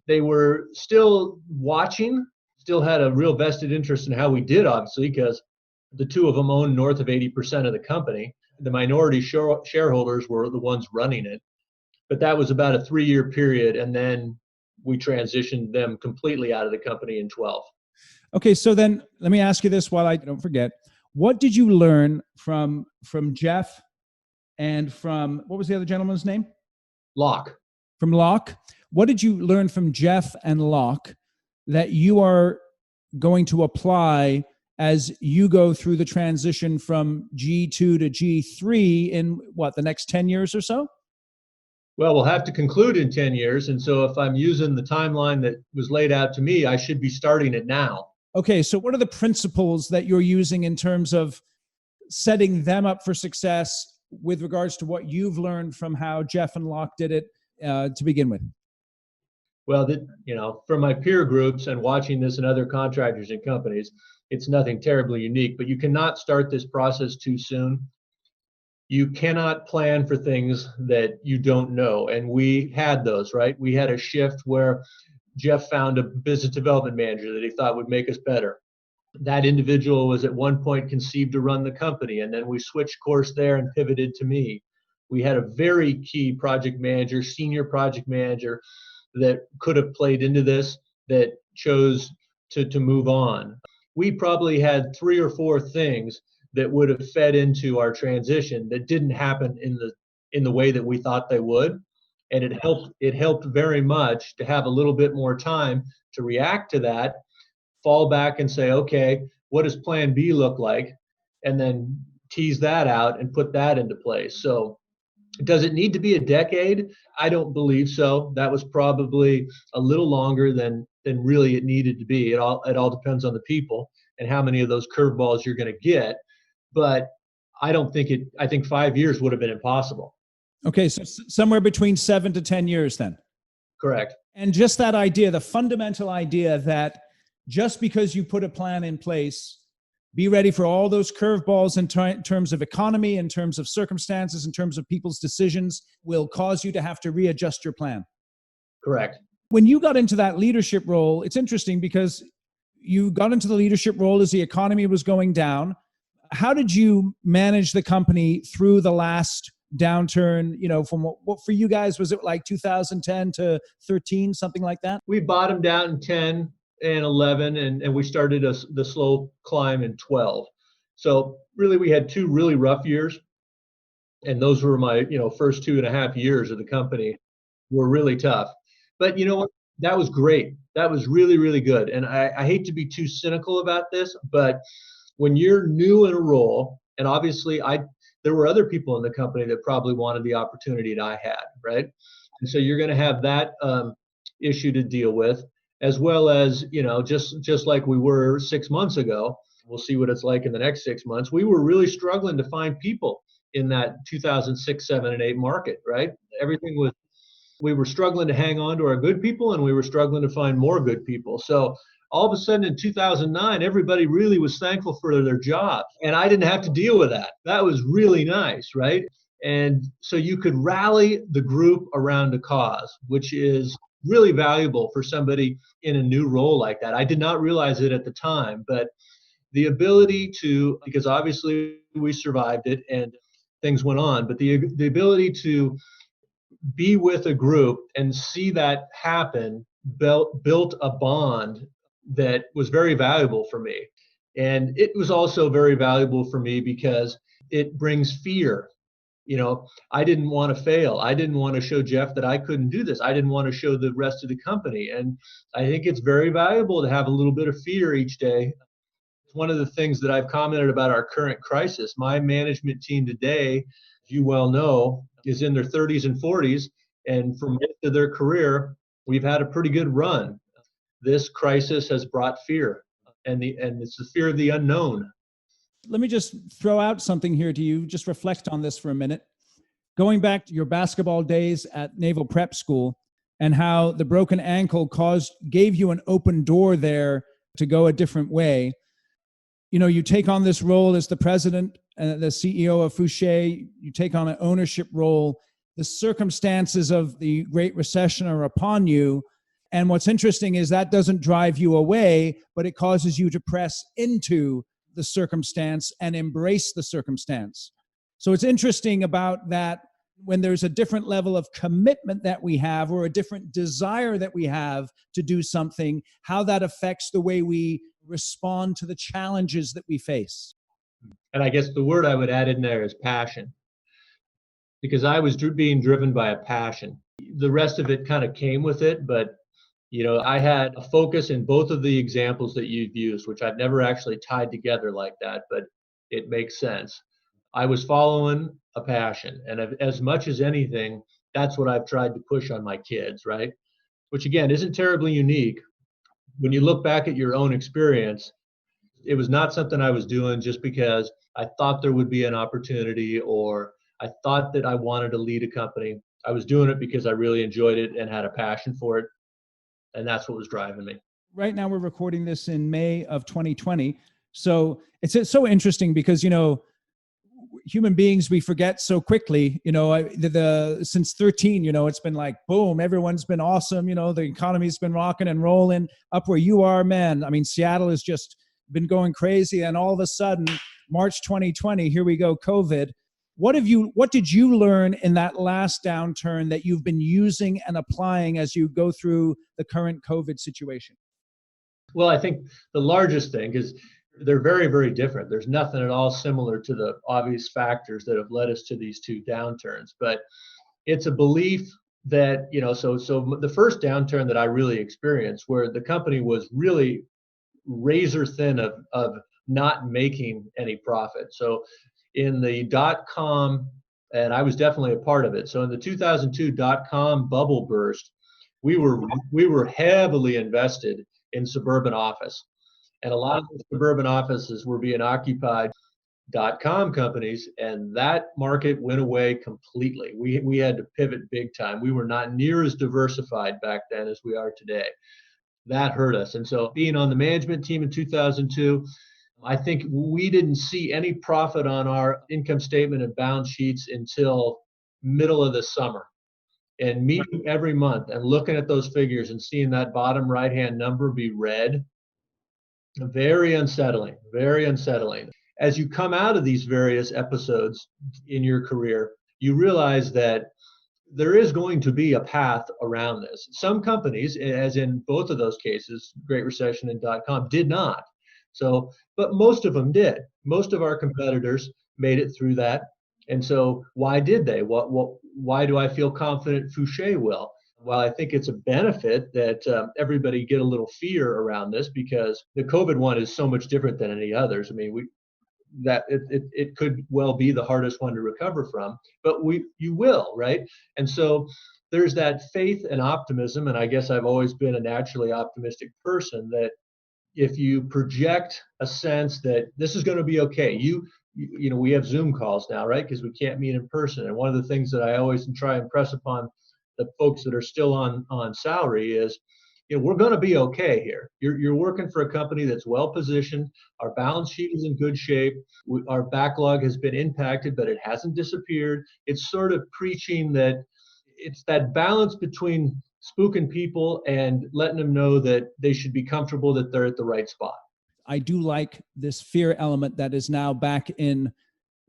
They were still watching, still had a real vested interest in how we did, obviously, because the two of them owned north of 80% of the company. The minority shareholders were the ones running it. But that was about a 3-year period. And then we transitioned them completely out of the company in 12. Okay, so then let me ask you this while I don't forget. What did you learn from Jeff and from, what was the other gentleman's name? Locke. From Locke. What did you learn from Jeff and Locke that you are going to apply as you go through the transition from G2 to G3 in what, the next 10 years or so? Well, we'll have to conclude in 10 years. And so if I'm using the timeline that was laid out to me, I should be starting it now. Okay, so what are the principles that you're using in terms of setting them up for success with regards to what you've learned from how Jeff and Locke did it to begin with? Well, from my peer groups and watching this in other contractors and companies, it's nothing terribly unique, but you cannot start this process too soon. You cannot plan for things that you don't know. And we had those, right? We had a shift where Jeff found a business development manager that he thought would make us better. That individual was at one point conceived to run the company, and then we switched course there and pivoted to me. We had a very key project manager, senior project manager, that could have played into this, that chose to move on. We probably had 3 or 4 things that would have fed into our transition that didn't happen in the way that we thought they would. And it helped very much to have a little bit more time to react to that, fall back and say, okay, what does plan B look like? And then tease that out and put that into place. So does it need to be a decade? I don't believe so. That was probably a little longer than really it needed to be. It all depends on the people and how many of those curveballs you're going to get. But I think 5 years would have been impossible. Okay, so somewhere between 7 to 10 years then. Correct. And just that idea, the fundamental idea that just because you put a plan in place, be ready for all those curveballs in terms of economy, in terms of circumstances, in terms of people's decisions, will cause you to have to readjust your plan. Correct. When you got into that leadership role, it's interesting because you got into the leadership role as the economy was going down. How did you manage the company through the last downturn? From what for you guys, was it like 2010 to 13, something like that? We bottomed out in 10 and 11, and we started the slow climb in 12. So really we had 2 really rough years, and those were my first 2.5 years of the company were really tough. But you know what? That was great. That was really, really good. And I hate to be too cynical about this, but when you're new in a role, and obviously there were other people in the company that probably wanted the opportunity that I had, right? And so you're going to have that issue to deal with, as well as just like we were 6 months ago. We'll see what it's like in the next 6 months. We were really struggling to find people in that 2006, 7, and 8 market, right? We were struggling to hang on to our good people, and we were struggling to find more good people. So all of a sudden in 2009, everybody really was thankful for their job, and I didn't have to deal with that. That was really nice, right? And so you could rally the group around a cause, which is really valuable for somebody in a new role like that. I did not realize it at the time, but the ability to, because obviously we survived it and things went on, but the ability to be with a group and see that happen built a bond that was very valuable for me. And it was also very valuable for me because it brings fear I didn't want to fail. I didn't want to show Jeff that I couldn't do this. I didn't want to show the rest of the company. And I think it's very valuable to have a little bit of fear each day. It's one of the things that I've commented about our current crisis. My management team today, as you well know, is in their 30s and 40s. And for most of their career, we've had a pretty good run. This crisis has brought fear, and it's the fear of the unknown. Let me just throw out something here to you. Just reflect on this for a minute. Going back to your basketball days at Naval Prep School and how the broken ankle gave you an open door there to go a different way. You take on this role as the president and the CEO of Foushée. You take on an ownership role. The circumstances of the Great Recession are upon you. And what's interesting is that doesn't drive you away, but it causes you to press into the circumstance and embrace the circumstance. So it's interesting about that when there's a different level of commitment that we have or a different desire that we have to do something, how that affects the way we respond to the challenges that we face. And I guess the word I would add in there is passion, because I was being driven by a passion. The rest of it kind of came with it, but I had a focus in both of the examples that you've used, which I've never actually tied together like that, but it makes sense. I was following a passion, and as much as anything, that's what I've tried to push on my kids, right? Which again, isn't terribly unique. When you look back at your own experience, it was not something I was doing just because I thought there would be an opportunity or I thought that I wanted to lead a company. I was doing it because I really enjoyed it and had a passion for it. And that's what was driving me. Right now, we're recording this in May of 2020. So it's so interesting because, human beings, we forget so quickly. Since 13, it's been like, boom, everyone's been awesome. The economy's been rocking and rolling up where you are, man. I mean, Seattle has just been going crazy. And all of a sudden, March 2020, here we go, COVID. What did you learn in that last downturn that you've been using and applying as you go through the current COVID situation? Well, I think the largest thing is they're very, very different. There's nothing at all similar to the obvious factors that have led us to these two downturns, but it's a belief that, so the first downturn that I really experienced where the company was really razor thin of not making any profit. So in the .com, and I was definitely a part of it. So in the 2002 .com bubble burst, we were heavily invested in suburban office. And a lot of the suburban offices were being occupied .com companies, and that market went away completely. We had to pivot big time. We were not near as diversified back then as we are today. That hurt us. And so being on the management team in 2002, I think we didn't see any profit on our income statement and balance sheets until middle of the summer. And meeting every month and looking at those figures and seeing that bottom right-hand number be red, very unsettling, very unsettling. As you come out of these various episodes in your career, you realize that there is going to be a path around this. Some companies, as in both of those cases, Great Recession and .com, did not. So, but most of them did. Most of our competitors made it through that. And so why did they? Why do I feel confident Foushée will? Well, I think it's a benefit that everybody get a little fear around this because the COVID one is so much different than any others. I mean, it could well be the hardest one to recover from, but you will, right? And so there's that faith and optimism, and I guess I've always been a naturally optimistic person, that if you project a sense that this is going to be okay, we have Zoom calls now, right? Because we can't meet in person. And one of the things that I always try and impress upon the folks that are still on salary is, we're going to be okay here. You're working for a company that's well positioned. Our balance sheet is in good shape. Our backlog has been impacted, but it hasn't disappeared. It's sort of preaching that it's that balance between spooking people and letting them know that they should be comfortable that they're at the right spot. I do like this fear element that is now back in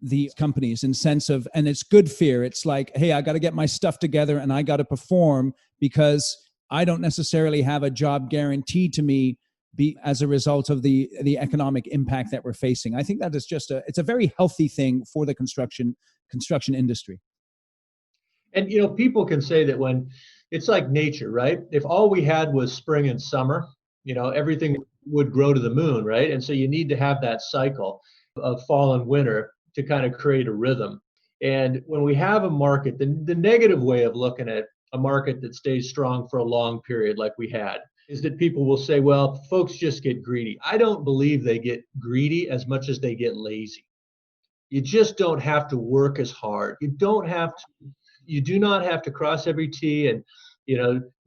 the companies in sense of, and it's good fear. It's like, hey, I got to get my stuff together and I got to perform because I don't necessarily have a job guaranteed to me as a result of the economic impact that we're facing. I think that is it's a very healthy thing for the construction construction industry. And, people can say that when it's like nature, right? If all we had was spring and summer, everything would grow to the moon, right? And so you need to have that cycle of fall and winter to kind of create a rhythm. And when we have a market, the negative way of looking at a market that stays strong for a long period like we had is that people will say, well, folks just get greedy. I don't believe they get greedy as much as they get lazy. You just don't have to work as hard. You do not have to cross every T and,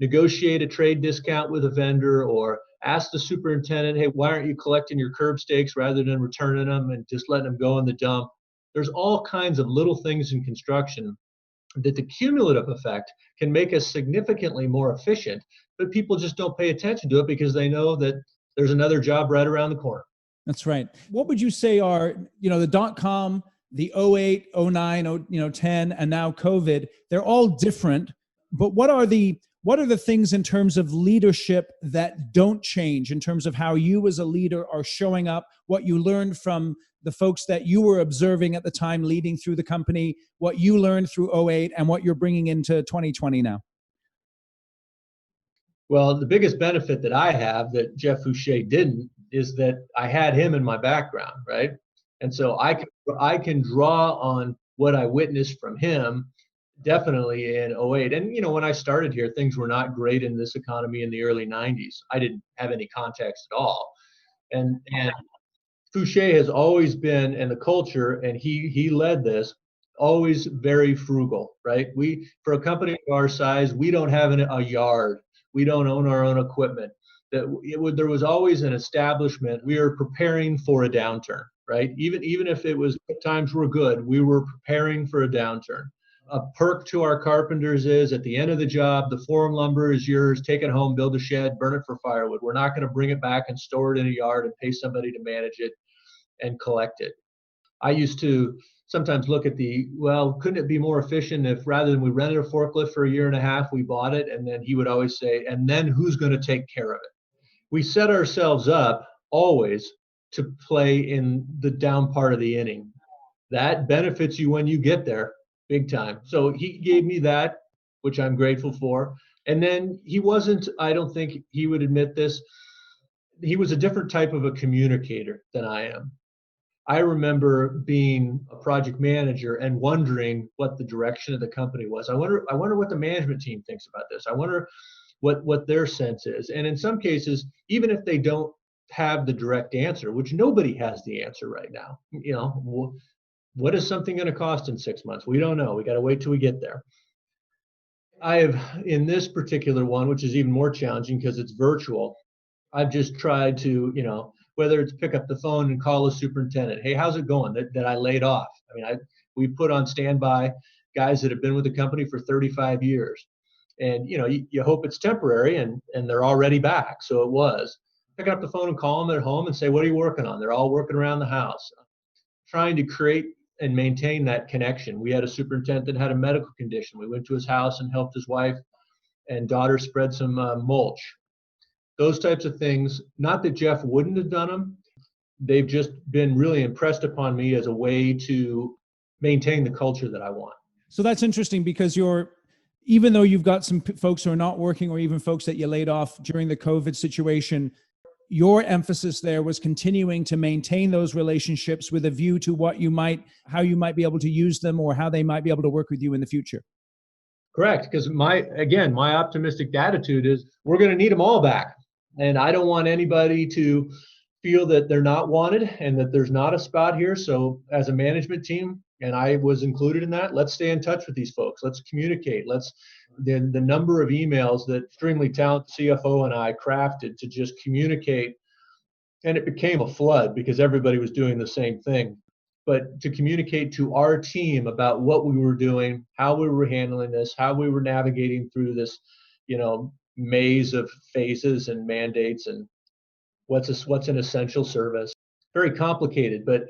negotiate a trade discount with a vendor or ask the superintendent, hey, why aren't you collecting your curb stakes rather than returning them and just letting them go in the dump? There's all kinds of little things in construction that the cumulative effect can make us significantly more efficient, but people just don't pay attention to it because they know that there's another job right around the corner. That's right. What would you say are, the .com, the 08, 09, 10, and now COVID, they're all different, but what are the things in terms of leadership that don't change in terms of how you as a leader are showing up, what you learned from the folks that you were observing at the time leading through the company, what you learned through 08 and what you're bringing into 2020 now? Well, the biggest benefit that I have that Jeff Foushée didn't is that I had him in my background, right? And so I can draw on what I witnessed from him definitely in '08. And when I started here, things were not great in this economy in the early '90s. I didn't have any context at all. And Foushée has always been, and the culture, and he led this, always very frugal, right? For a company of our size, we don't have a yard. We don't own our own equipment. There was always an establishment. We are preparing for a downturn, right? Even if times were good, we were preparing for a downturn. A perk to our carpenters is at the end of the job, the form lumber is yours. Take it home, build a shed, burn it for firewood. We're not going to bring it back and store it in a yard and pay somebody to manage it and collect it. I used to sometimes look at couldn't it be more efficient if rather than we rented a forklift for a year and a half, we bought it? And then he would always say, and then who's going to take care of it? We set ourselves up always to play in the down part of the inning. That benefits you when you get there big time. So he gave me that, which I'm grateful for. And then I don't think he would admit this, he was a different type of a communicator than I am. I remember being a project manager and wondering what the direction of the company was. I wonder what the management team thinks about this. I wonder what their sense is. And in some cases, even if they don't have the direct answer, which nobody has the answer right now, what is something going to cost in 6 months? We don't know. We got to wait till we get there. I have, in this particular one, which is even more challenging because it's virtual, I've just tried to, whether it's pick up the phone and call a superintendent, hey, how's it going that I laid off? I mean, we put on standby guys that have been with the company for 35 years. And, you hope it's temporary and they're already back. So it was. Picking up the phone and call them at home and say, what are you working on? They're all working around the house. Trying to create and maintain that connection. We had a superintendent that had a medical condition. We went to his house and helped his wife and daughter spread some mulch. Those types of things, not that Jeff wouldn't have done them, they've just been really impressed upon me as a way to maintain the culture that I want. So that's interesting because even though you've got some folks who are not working or even folks that you laid off during the COVID situation, your emphasis there was continuing to maintain those relationships with a view to how you might be able to use them or how they might be able to work with you in the future. Correct. Because my optimistic attitude is we're going to need them all back. And I don't want anybody to feel that they're not wanted and that there's not a spot here. So as a management team, and I was included in that, let's stay in touch with these folks. Let's communicate. The number of emails that extremely talented CFO and I crafted to just communicate, and it became a flood because everybody was doing the same thing. But to communicate to our team about what we were doing, how we were handling this, how we were navigating through this, maze of phases and mandates and what's an essential service. Very complicated, but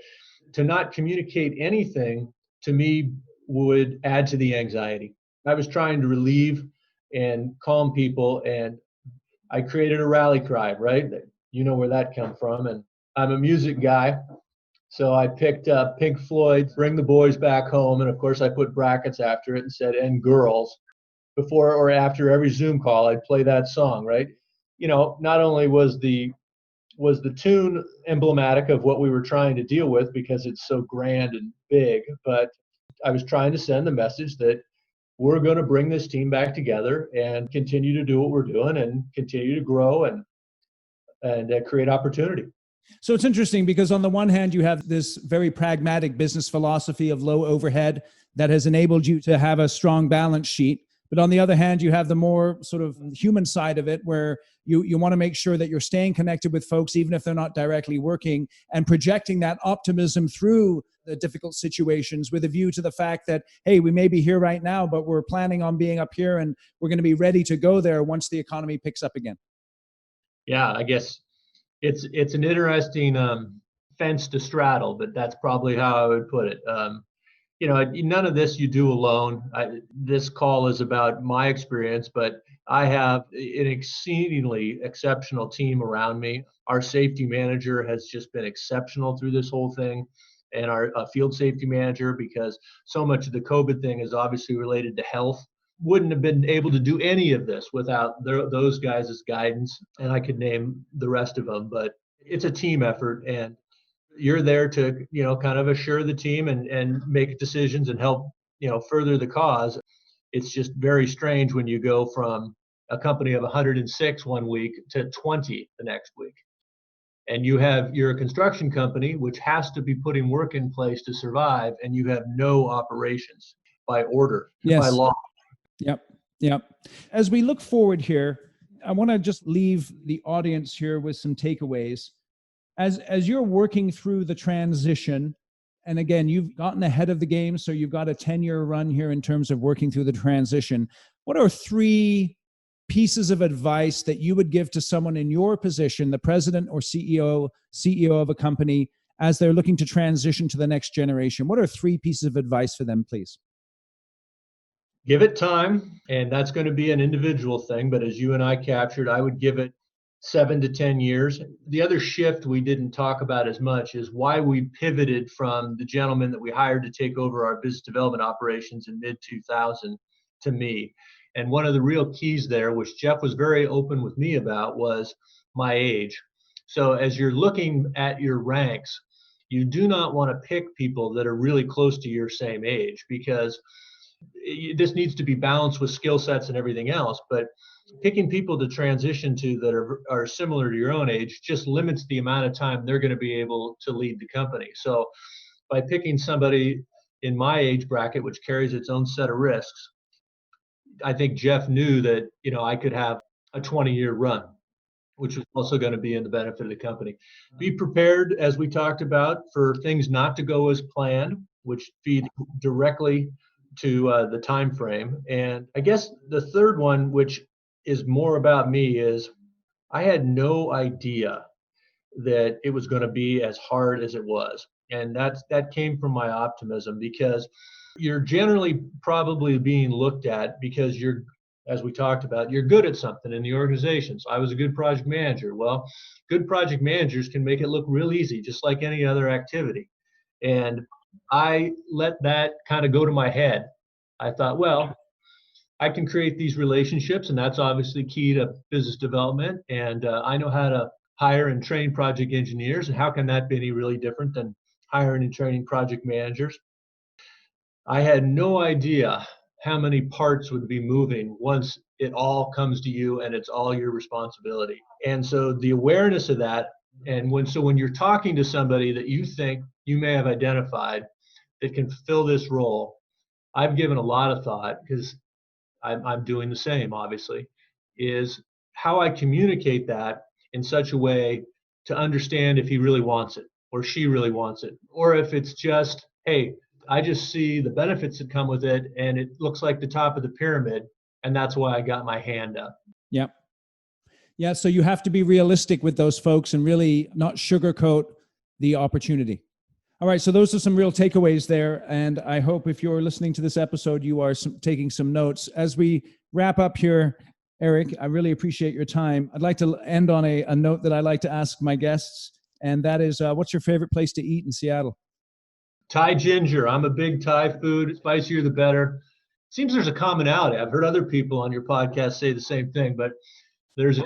to not communicate anything to me would add to the anxiety. I was trying to relieve and calm people, and I created a rally cry, right? You know where that came from. And I'm a music guy. So I picked up Pink Floyd, Bring the Boys Back Home. And of course, I put brackets after it and said, and girls. Before or after every Zoom call, I'd play that song, right? Not only was the tune emblematic of what we were trying to deal with because it's so grand and big, but I was trying to send the message that we're going to bring this team back together and continue to do what we're doing and continue to grow and create opportunity. So it's interesting because on the one hand, you have this very pragmatic business philosophy of low overhead that has enabled you to have a strong balance sheet. But on the other hand, you have the more sort of human side of it where you want to make sure that you're staying connected with folks, even if they're not directly working, and projecting that optimism through the difficult situations with a view to the fact that, hey, we may be here right now, but we're planning on being up here and we're going to be ready to go there once the economy picks up again. Yeah, I guess it's an interesting fence to straddle, but that's probably how I would put it. None of this you do alone. This call is about my experience, but I have an exceedingly exceptional team around me. Our safety manager has just been exceptional through this whole thing, and our field safety manager, because so much of the COVID thing is obviously related to health. Wouldn't have been able to do any of this without those guys' guidance, and I could name the rest of them, but it's a team effort, and you're there to, kind of assure the team and make decisions and help, further the cause. It's just very strange when you go from a company of 106 one week to 20 the next week. And you're a construction company, which has to be putting work in place to survive, and you have no operations by order, by law. Yep. As we look forward here, I want to just leave the audience here with some takeaways. As you're working through the transition, and again, you've gotten ahead of the game, so you've got a 10-year run here in terms of working through the transition. What are 3 pieces of advice that you would give to someone in your position, the president or CEO of a company, as they're looking to transition to the next generation? What are 3 pieces of advice for them, please? Give it time, and that's going to be an individual thing, but as you and I captured, I would give it 7 to 10 years. The other shift we didn't talk about as much is why we pivoted from the gentleman that we hired to take over our business development operations in mid-2000 to me. And one of the real keys there, which Jeff was very open with me about, was my age. So as you're looking at your ranks, you do not want to pick people that are really close to your same age, because this needs to be balanced with skill sets and everything else. But picking people to transition to that are similar to your own age just limits the amount of time they're going to be able to lead the company. So by picking somebody in my age bracket, which carries its own set of risks, I think Jeff knew that, I could have a 20-year run, which was also going to be in the benefit of the company. Be prepared, as we talked about, for things not to go as planned, which feed directly to the time frame. And I guess the third one, which is more about me, is I had no idea that it was going to be as hard as it was. And that came from my optimism, because you're generally probably being looked at because you're, as we talked about, you're good at something in the organization. So I was a good project manager. Well, good project managers can make it look real easy, just like any other activity. And I let that kind of go to my head. I thought, well, I can create these relationships, and that's obviously key to business development. And I know how to hire and train project engineers. And how can that be any really different than hiring and training project managers? I had no idea how many parts would be moving once it all comes to you and it's all your responsibility. And so the awareness of that, and when you're talking to somebody that you think you may have identified that can fill this role, I've given a lot of thought, because I'm doing the same, obviously, is how I communicate that in such a way to understand if he really wants it or she really wants it, or if it's just, hey, I just see the benefits that come with it and it looks like the top of the pyramid, and that's why I got my hand up. Yep. Yeah, so you have to be realistic with those folks and really not sugarcoat the opportunity. All right, so those are some real takeaways there, and I hope if you're listening to this episode, you are taking some notes. As we wrap up here, Eric, I really appreciate your time. I'd like to end on a note that I like to ask my guests. And that is, what's your favorite place to eat in Seattle? Thai ginger. I'm a big Thai food. Spicier the better. Seems there's a commonality. I've heard other people on your podcast say the same thing, but there's a,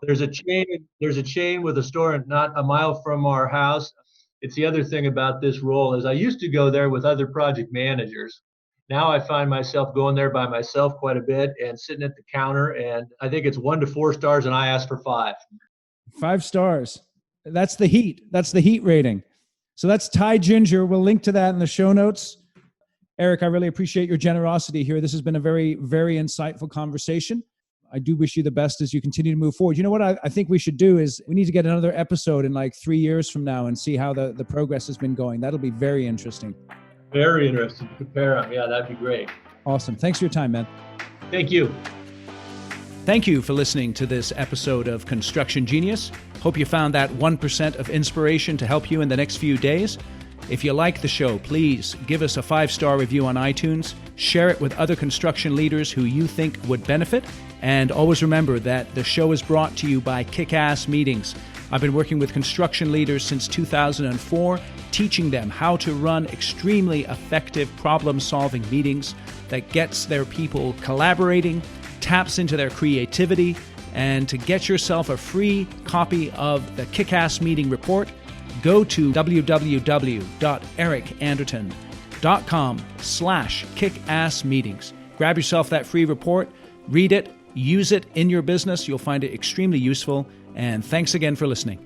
there's a chain with a store not a mile from our house. It's the other thing about this role is I used to go there with other project managers. Now I find myself going there by myself quite a bit and sitting at the counter. And I think it's 1 to 4 stars, and I ask for 5. 5 stars. That's the heat. That's the heat rating. So that's Thai ginger. We'll link to that in the show notes. Eric, I really appreciate your generosity here. This has been a very, very insightful conversation. I do wish you the best as you continue to move forward. You know what I think we should do is we need to get another episode in like 3 years from now and see how the progress has been going. That'll be very interesting. Very interesting to compare them. Yeah, that'd be great. Awesome. Thanks for your time, man. Thank you. Thank you for listening to this episode of Construction Genius. Hope you found that 1% of inspiration to help you in the next few days. If you like the show, please give us a 5-star review on iTunes, share it with other construction leaders who you think would benefit, and always remember that the show is brought to you by Kick-Ass Meetings. I've been working with construction leaders since 2004, teaching them how to run extremely effective problem-solving meetings that gets their people collaborating, taps into their creativity, and to get yourself a free copy of the Kick-Ass Meeting Report, go to www.ericanderton.com/kickassmeetings. Grab yourself that free report, read it, use it in your business. You'll find it extremely useful. And thanks again for listening.